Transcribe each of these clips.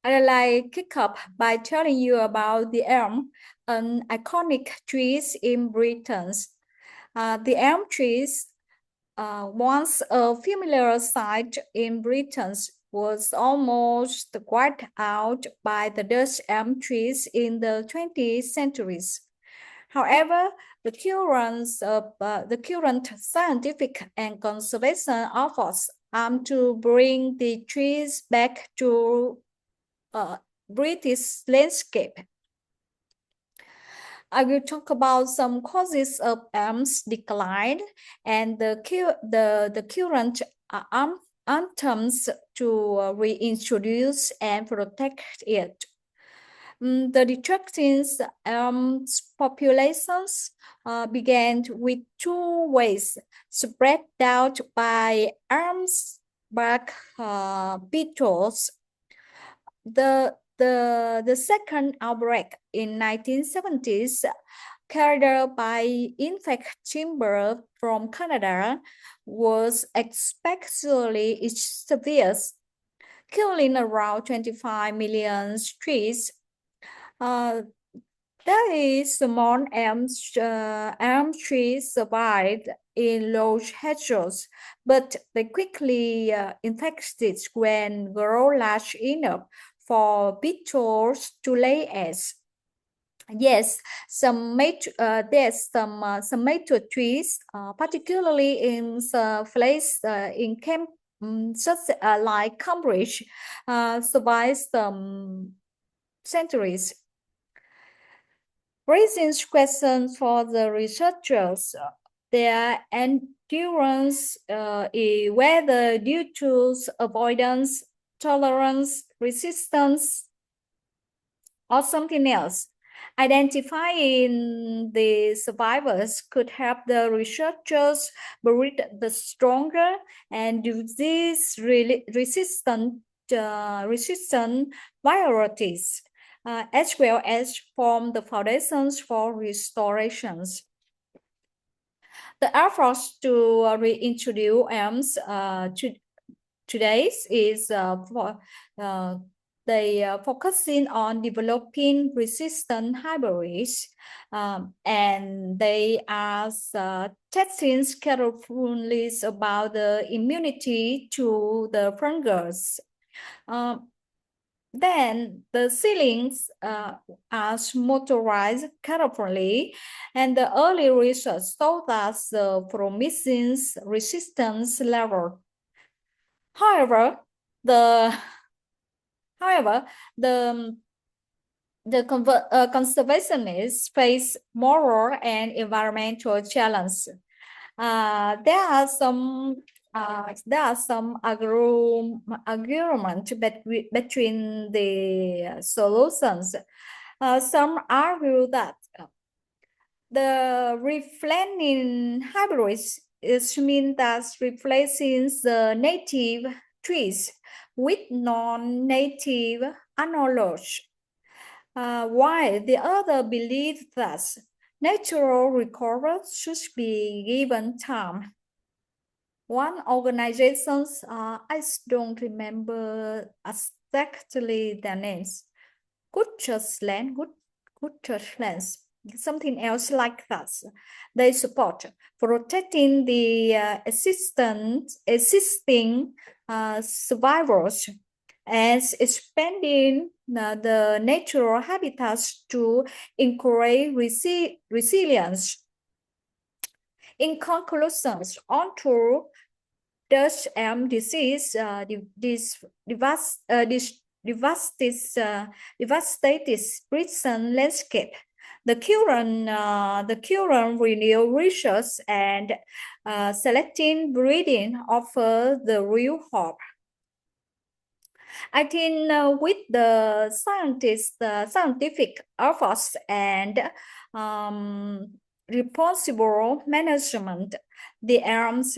I'd like kick up by telling you about the elm, an iconic tree in Britain. The elm trees, once a familiar sight in Britain, was almost wiped out by the Dutch elm trees in the 20th centuries. However, the current scientific and conservation efforts aim to bring the trees back to British landscape. I will talk about some causes of elms decline and the current attempts to reintroduce and protect it. The destructing elms populations began with two ways: spread out by elms bark beetles. The second outbreak in 1970s, carried out by infect timber from Canada, was especially severe, killing around 25 million trees. There is small elm trees survived in large hedges, but they quickly infected when grow large enough for beetles to lay eggs. Yes, some mature trees, particularly in place in camp, such like Cambridge, survive some centuries. Raising questions for the researchers, their endurance is whether due to avoidance, tolerance, resistance, or something else. Identifying the survivors could help the researchers breed the stronger and disease-resistant varieties, as well as form the foundations for restorations. The efforts to reintroduce elms today is they are focusing on developing resistant hybrids, and they are testing carefully about the immunity to the fungus. Then the seedlings are motorized carefully, and the early research showed us the promising resistance level. However, the conservationists face moral and environmental challenges. There are some argument between the solutions. Some argue that the replanting hybrids means that replacing the native trees with non-native analogs, while the other believe that natural recovery should be given time. One organization, I don't remember exactly their names, Good Church Lands, something else like that. They support protecting the existing survivors and expanding the natural habitats to encourage resilience. In conclusion, although Dutch elm disease devastated Britain landscape, the current renewed research and selecting breeding offer the real hope. I think with the scientific efforts and responsible management, the elms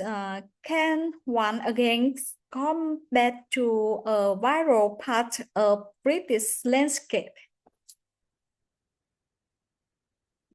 can once again come back to a vital part of British landscape.